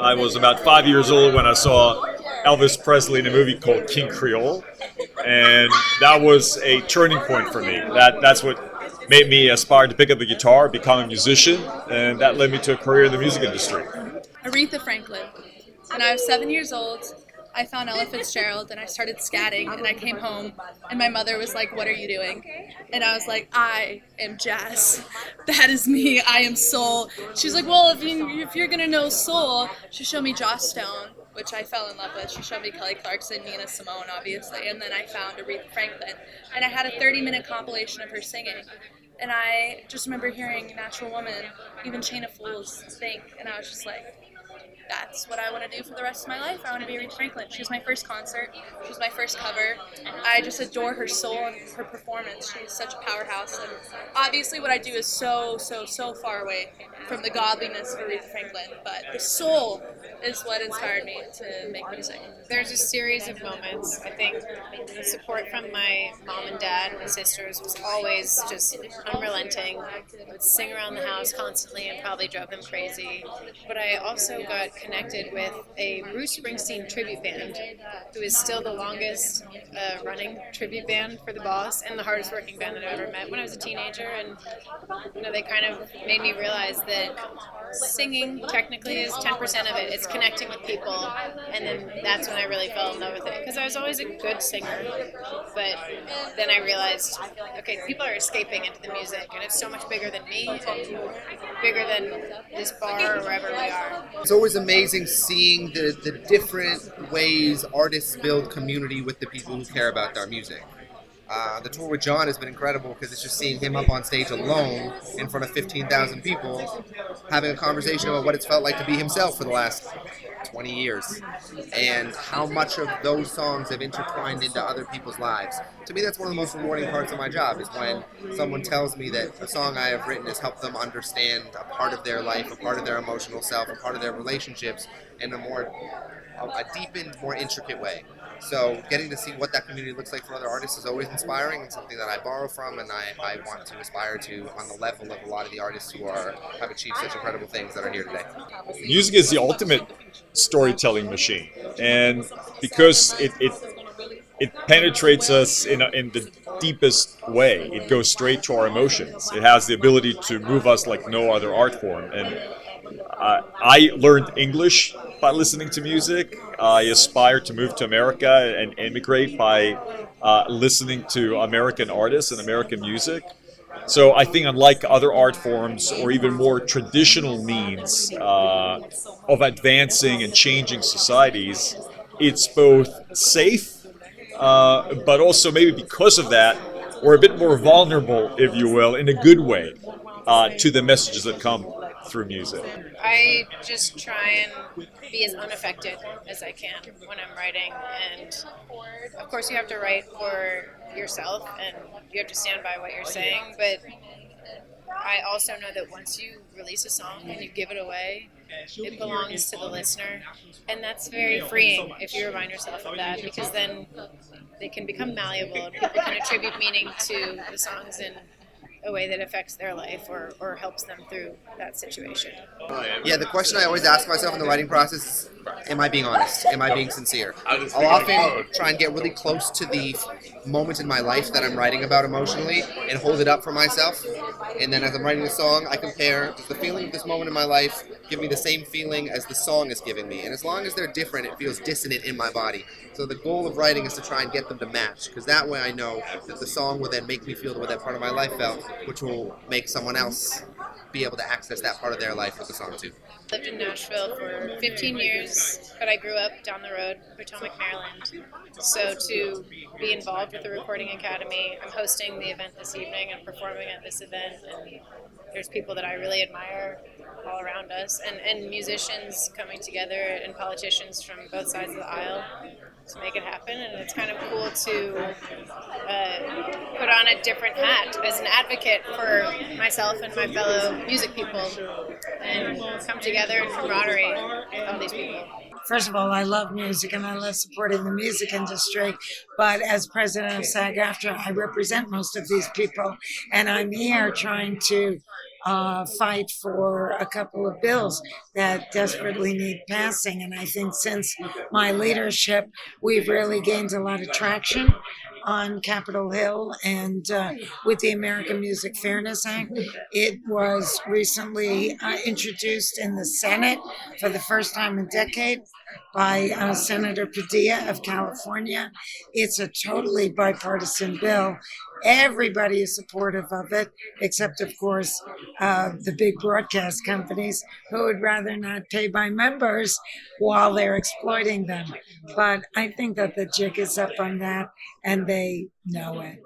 I was about 5 years old when I saw Elvis Presley in a movie called King Creole, and that was a turning point for me. That's what made me aspire to pick up the guitar, become a musician, and that led me to a career in the music industry. Aretha Franklin. When I was 7 years old, I found Ella Fitzgerald and I started scatting, and I came home and my mother was like, "What are you doing?" And I was like, "I am jazz. That is me. I am soul." She's like, "Well, if you're gonna know soul," she showed me Joss Stone, which I fell in love with. She showed me Kelly Clarkson, Nina Simone, obviously, and then I found Aretha Franklin, and I had a 30-minute compilation of her singing. And I just remember hearing Natural Woman, even Chain of Fools, Think, and I was just like, that's what I want to do for the rest of my life. I want to be Aretha Franklin. She was my first concert. She was my first cover. I just adore her soul and her performance. She's such a powerhouse. And obviously what I do is so far away from the godliness of Aretha Franklin. But the soul is what inspired me to make music. There's a series of moments. I think the support from my mom and dad and my sisters was always just unrelenting. I would sing around the house constantly and probably drove them crazy. But I also got connected with a Bruce Springsteen tribute band, who is still the longest running tribute band for the Boss and the hardest working band that I've ever met when I was a teenager. And they kind of made me realize that singing technically is 10% of it. It's connecting with people, and then that's when I really fell in love with it, because I was always a good singer, but then I realized, okay, people are escaping into the music, and it's so much bigger than me and bigger than this bar or wherever we are. It's always amazing seeing the different ways artists build community with the people who care about their music. The tour with John has been incredible because it's just seeing him up on stage alone in front of 15,000 people having a conversation about what it's felt like to be himself for the last 20 years and how much of those songs have intertwined into other people's lives. To me, that's one of the most rewarding parts of my job, is when someone tells me that a song I have written has helped them understand a part of their life, a part of their emotional self, a part of their relationships in a deepened, more intricate way. So getting to see what that community looks like for other artists is always inspiring, and something that I borrow from and I want to aspire to on the level of a lot of the artists who have achieved such incredible things that are here today. Music is the ultimate storytelling machine, and because it penetrates us in the deepest way, it goes straight to our emotions. It has the ability to move us like no other art form. And I learned English by listening to music. I aspire to move to America and immigrate by listening to American artists and American music. So I think, unlike other art forms or even more traditional means of advancing and changing societies, it's both safe, but also maybe because of that, we're a bit more vulnerable, if you will, in a good way, to the messages that come through music. I just try and be as unaffected as I can when I'm writing, and of course you have to write for yourself and you have to stand by what you're saying, but I also know that once you release a song and you give it away, it belongs to the listener, and that's very freeing if you remind yourself of that, because then they can become malleable and people can attribute meaning to the songs in a way that affects their life or helps them through that situation. Yeah, the question I always ask myself in the writing process is, am I being honest? Am I being sincere? I'll often try and get really close to the moment in my life that I'm writing about emotionally and hold it up for myself. And then as I'm writing the song, I compare, does the feeling of this moment in my life give me the same feeling as the song is giving me? And as long as they're different, it feels dissonant in my body. So the goal of writing is to try and get them to match, because that way I know that the song will then make me feel the way that part of my life felt, which will make someone else be able to access that part of their life with the song too. I lived in Nashville for 15 years, but I grew up down the road, Potomac, Maryland. So to be involved with the Recording Academy, I'm hosting the event this evening and performing at this event, and there's people that I really admire all around us, and musicians coming together and politicians from both sides of the aisle to make it happen. And it's kind of cool to put on a different hat as an advocate for myself and my fellow music people and come together in camaraderie with all these people. First of all, I love music and I love supporting the music industry. But as president of SAG-AFTRA, I represent most of these people, and I'm here trying to fight for a couple of bills that desperately need passing. And I think since my leadership, we've really gained a lot of traction on Capitol Hill and with the American Music Fairness Act. It was recently introduced in the Senate for the first time in a decade by Senator Padilla of California. It's a totally bipartisan bill. Everybody is supportive of it, except, of course, the big broadcast companies who would rather not pay by members while they're exploiting them. But I think that the jig is up on that, and they know it.